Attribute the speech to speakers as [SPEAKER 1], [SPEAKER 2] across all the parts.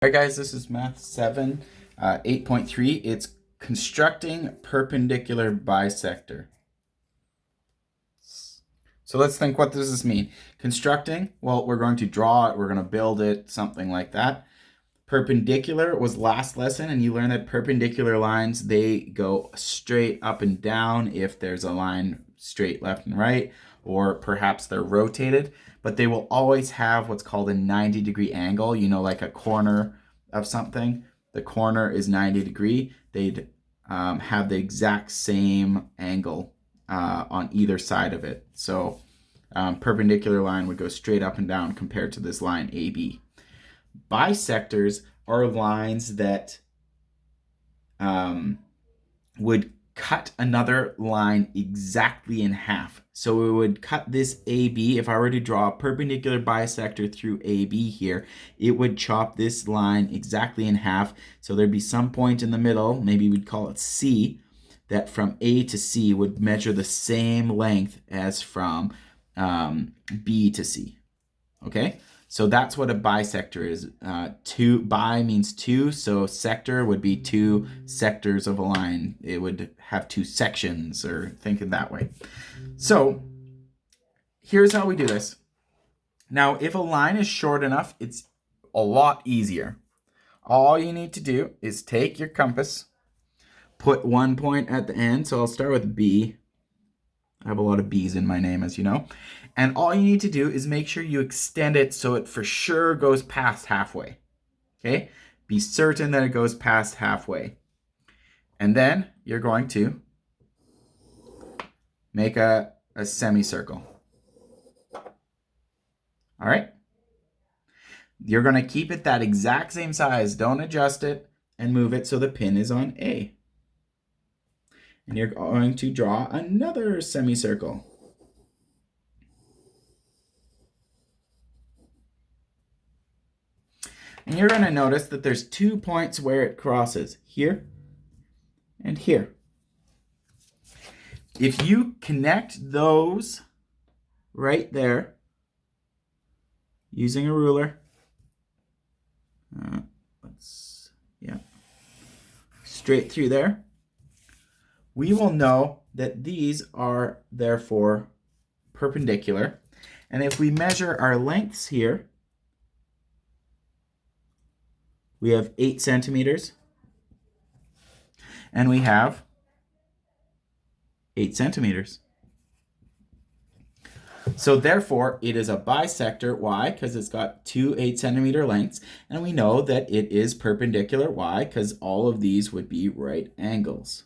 [SPEAKER 1] Alright guys, this is Math 7, 8.3. It's constructing perpendicular bisector. So let's think, what does this mean? Constructing, well, we're going to draw it, we're going to build it, something like that. Perpendicular was last lesson, and you learned that perpendicular lines, they go straight up and down if there's a line straight left and right, or perhaps they're rotated, but they will always have what's called a 90-degree angle, like a corner of something. The corner is 90 degree. They'd have the exact same angle on either side of it. So perpendicular line would go straight up and down compared to this line AB. Bisectors are lines that would cut another line exactly in half. So it would cut this AB. If I were to draw a perpendicular bisector through AB here, it would chop this line exactly in half. So there'd be some point in the middle, maybe we'd call it C, that from A to C would measure the same length as from B to C. Okay? So that's what a bisector is. Bi means two, so sector would be two sectors of a line. It would have two sections, or think of that way. So here's how we do this. Now, if a line is short enough, it's a lot easier. All you need to do is take your compass, put one point at the end. So I'll start with B. I have a lot of B's in my name, as you know. And all you need to do is make sure you extend it so it for sure goes past halfway. Okay? Be certain that it goes past halfway. And then you're going to make a semicircle. All right? You're going to keep it that exact same size. Don't adjust it, and move it so the pin is on A. And you're going to draw another semicircle. And you're going to notice that there's 2 points where it crosses, here and here. If you connect those right there using a ruler, straight through there, we will know that these are therefore perpendicular. And if we measure our lengths here, we have 8 centimeters, and we have 8 centimeters. So therefore, it is a bisector. Why? Because it's got two 8-centimeter lengths, and we know that it is perpendicular. Why? Because all of these would be right angles.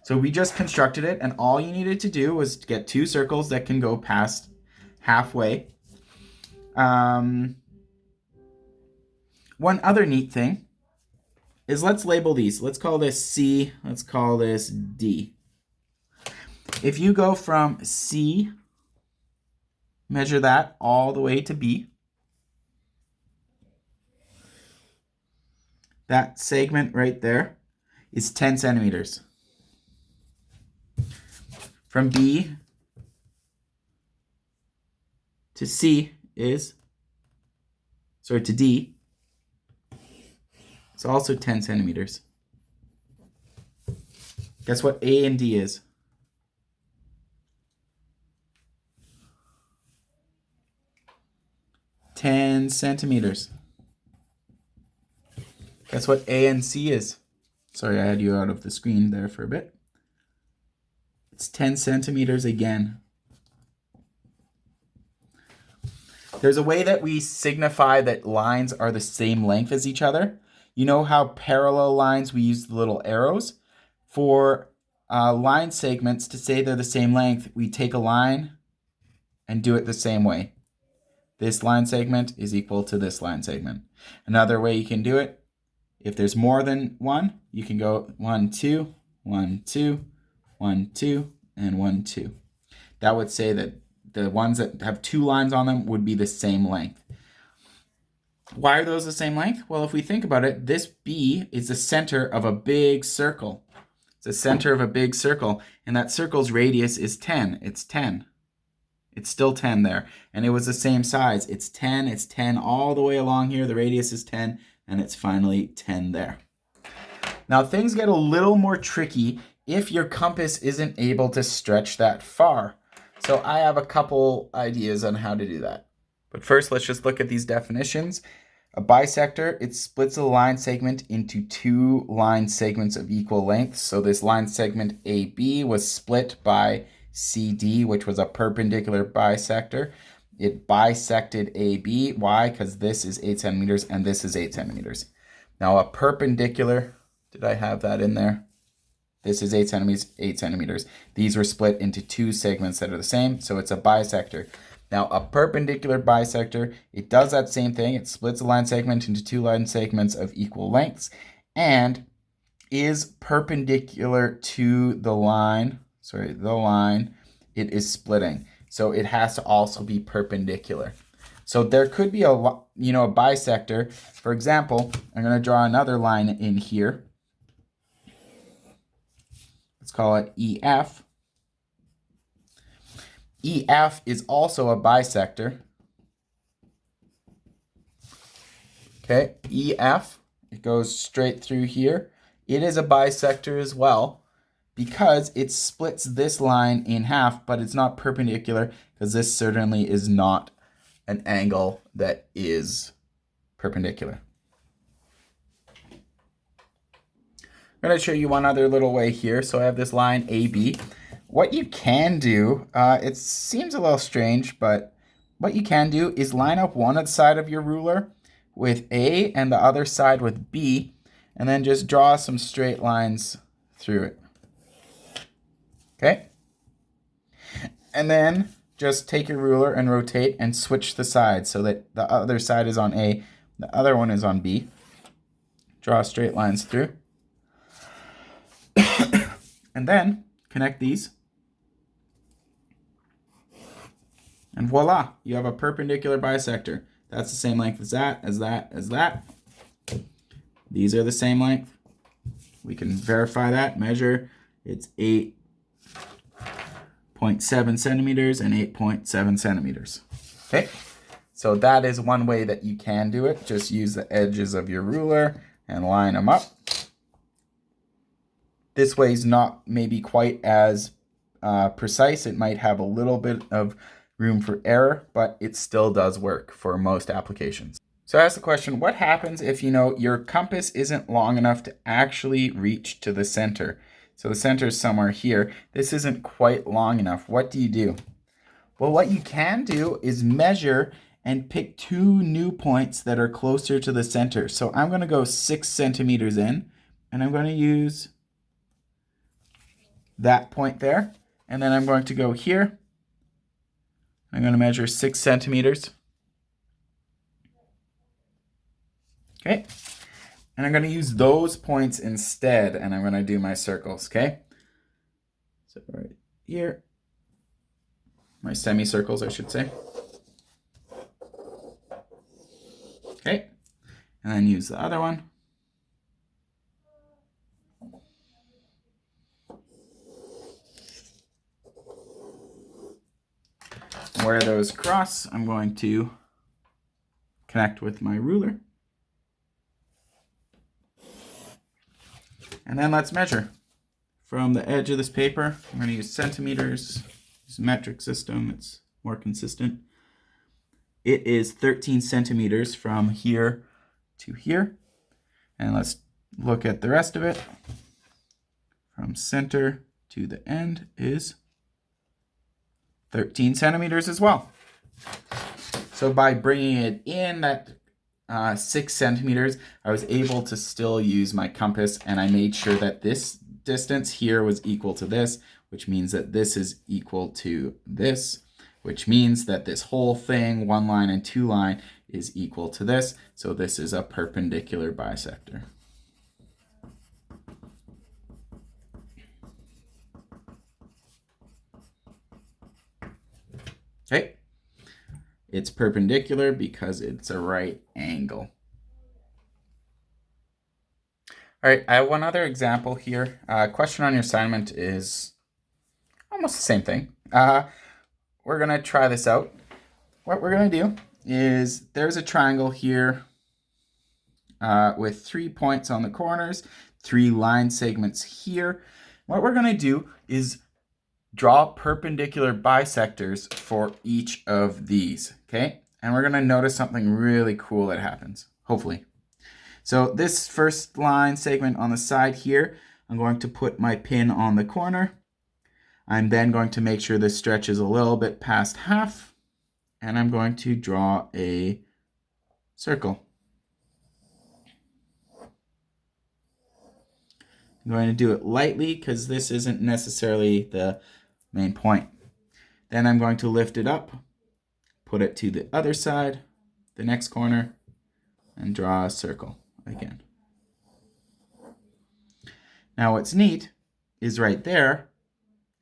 [SPEAKER 1] So we just constructed it, and all you needed to do was to get two circles that can go past halfway. One other neat thing is, let's label these. Let's call this C. Let's call this D. If you go from C, measure that all the way to B, that segment right there is 10 centimeters. From B to C is, to D, it's also 10 centimeters. Guess what A and D is? $10 centimeters. Guess what A and C is? Sorry, I had you out of the screen there for a bit. It's 10 centimeters again. There's a way that we signify that lines are the same length as each other. You know how parallel lines, we use the little arrows? For line segments, to say they're the same length, we take a line and do it the same way. This line segment is equal to this line segment. Another way you can do it, if there's more than one, you can go 1, 2, 1, 2, 1, 2, and 1, 2. That would say that the ones that have two lines on them would be the same length. Why are those the same length? Well, if we think about it, this B is the center of a big circle. It's the center of a big circle, and that circle's radius is 10. It's 10. It's still 10 there. And it was the same size. It's 10 all the way along here. The radius is 10, and it's finally 10 there. Now things get a little more tricky if your compass isn't able to stretch that far. So I have a couple ideas on how to do that. But first, let's just look at these definitions. A bisector, it splits a line segment into two line segments of equal length. So this line segment AB was split by CD, which was a perpendicular bisector. It bisected AB. Why? Because this is 8 centimeters and this is 8 centimeters. Now a perpendicular, did I have that in there? This is 8 centimeters, 8 centimeters. These were split into two segments that are the same, so it's a bisector. Now a perpendicular bisector, it does that same thing. It splits a line segment into two line segments of equal lengths and is perpendicular to the line, it is splitting. So it has to also be perpendicular. So there could be a bisector. For example, I'm going to draw another line in here. Let's call it EF. EF is also a bisector. Okay, EF, it goes straight through here. It is a bisector as well because it splits this line in half, but it's not perpendicular because this certainly is not an angle that is perpendicular. I'm going to show you one other little way here. So I have this line AB. What you can do, it seems a little strange, but what you can do is line up one side of your ruler with A and the other side with B, and then just draw some straight lines through it. Okay? And then just take your ruler and rotate and switch the sides so that the other side is on A, the other one is on B. Draw straight lines through. And then connect these. And voila, you have a perpendicular bisector. That's the same length as that, as that, as that. These are the same length. We can verify that, measure. It's 8.7 centimeters and 8.7 centimeters. Okay, so that is one way that you can do it. Just use the edges of your ruler and line them up. This way is not maybe quite as precise. It might have a little bit of room for error, but it still does work for most applications. So I asked the question, what happens if your compass isn't long enough to actually reach to the center? So the center is somewhere here. This isn't quite long enough. What do you do? Well, what you can do is measure and pick two new points that are closer to the center. So I'm going to go 6 centimeters in, and I'm going to use that point there. And then I'm going to go here. I'm going to measure 6 centimeters. Okay. And I'm going to use those points instead, and I'm going to do my circles, okay? So right here, my semicircles, I should say. Okay. And then use the other one. Where those cross, I'm going to connect with my ruler. And then let's measure. From the edge of this paper, I'm going to use centimeters. Use a metric system, it's more consistent. It is 13 centimeters from here to here. And let's look at the rest of it. From center to the end is 13 centimeters as well. So by bringing it in that 6 centimeters, I was able to still use my compass, and I made sure that this distance here was equal to this, which means that this is equal to this, which means that this whole thing, one line and two line, is equal to this. So this is a perpendicular bisector. Okay, it's perpendicular because it's a right angle. All right, I have one other example here. Question on your assignment is almost the same thing. we're going to try this out. What we're going to do is there's a triangle here with 3 points on the corners, 3 line segments here. What we're going to do is draw perpendicular bisectors for each of these, okay? And we're going to notice something really cool that happens, hopefully. So this first line segment on the side here, I'm going to put my pin on the corner. I'm then going to make sure this stretches a little bit past half, and I'm going to draw a circle. I'm going to do it lightly because this isn't necessarily the main point. Then I'm going to lift it up, put it to the other side, the next corner, and draw a circle again. Now what's neat is right there,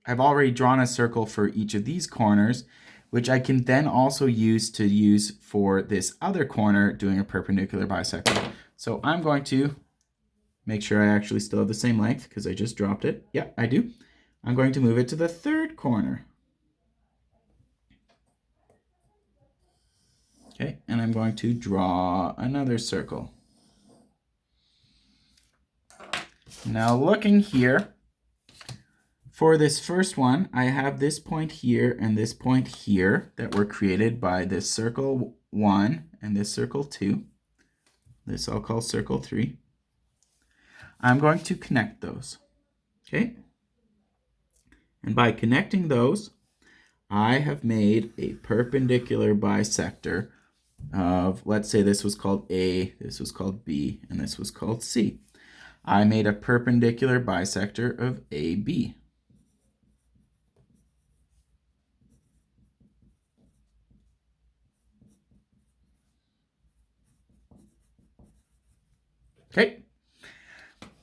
[SPEAKER 1] I've already drawn a circle for each of these corners, which I can then also use for this other corner doing a perpendicular bisector. So I'm going to make sure I actually still have the same length because I just dropped it. Yeah, I do. I'm going to move it to the third corner. Okay, and I'm going to draw another circle. Now looking here, for this first one, I have this point here and this point here that were created by this circle 1 and this circle 2. This I'll call circle 3. I'm going to connect those, okay? And by connecting those, I have made a perpendicular bisector of, let's say this was called A, this was called B, and this was called C. I made a perpendicular bisector of AB. Okay.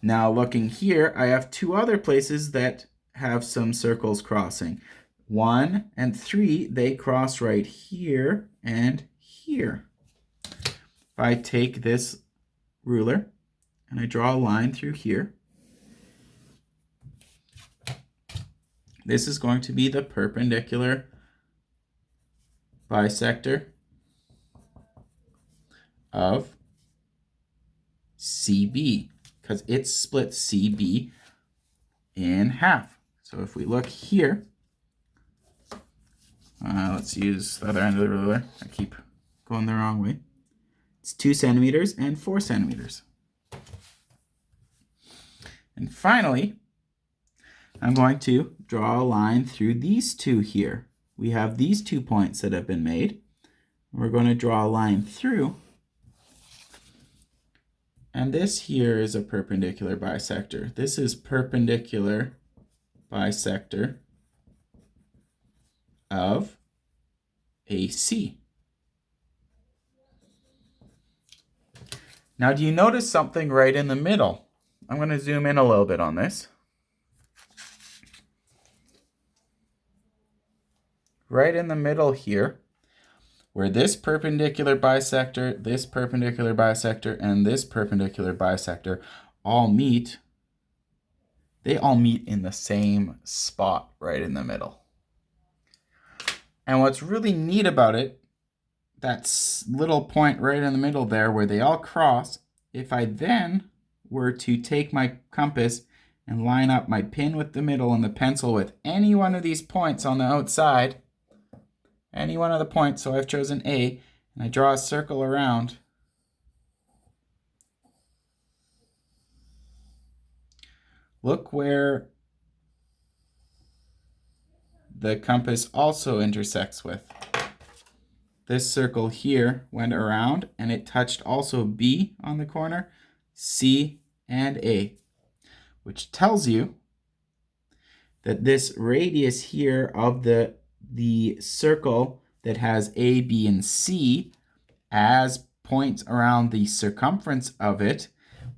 [SPEAKER 1] Now looking here, I have 2 other places that have some circles crossing. 1 and 3, they cross right here and here. If I take this ruler and I draw a line through here, this is going to be the perpendicular bisector of CB, because it splits CB in half. So if we look here, let's use the other end of the ruler. I keep going the wrong way. It's 2 centimeters and 4 centimeters. And finally, I'm going to draw a line through these 2 here. We have these 2 points that have been made. We're going to draw a line through. And this here is a perpendicular bisector. This is perpendicular bisector of AC. Now, do you notice something right in the middle? I'm going to zoom in a little bit on this. Right in the middle here, where this perpendicular bisector, and this perpendicular bisector all meet, they all meet in the same spot right in the middle. And what's really neat about it, that little point right in the middle there where they all cross, if I then were to take my compass and line up my pin with the middle and the pencil with any one of these points on the outside, any one of the points, so I've chosen A, and I draw a circle around, look where the compass also intersects with. This circle here went around and it touched also B on the corner, C, and A, which tells you that this radius here of the circle that has A, B, and C as points around the circumference of it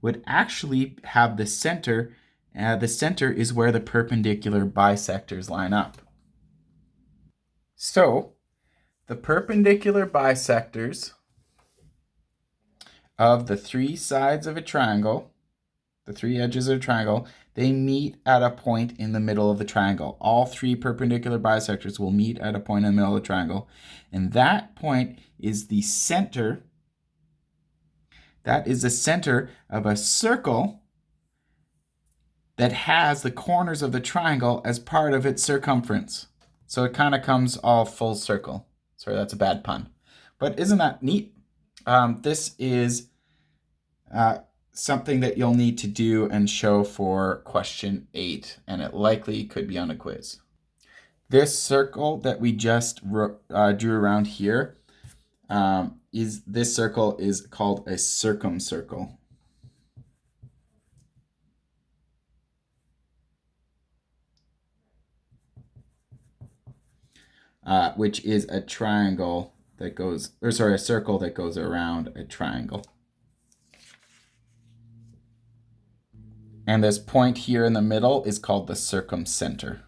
[SPEAKER 1] would actually have the center. The center is where the perpendicular bisectors line up. So the perpendicular bisectors of the 3 sides of a triangle, the three edges of a triangle, they meet at a point in the middle of the triangle. All three perpendicular bisectors will meet at a point in the middle of the triangle. And that point is the center. That is the center of a circle that has the corners of the triangle as part of its circumference. So it kind of comes all full circle. Sorry, that's a bad pun. But isn't that neat? This is something that you'll need to do and show for question 8, and it likely could be on a quiz. This circle that we just drew around here, this circle is called a circumcircle. Which is a triangle that goes, or sorry, a circle that goes around a triangle. And this point here in the middle is called the circumcenter.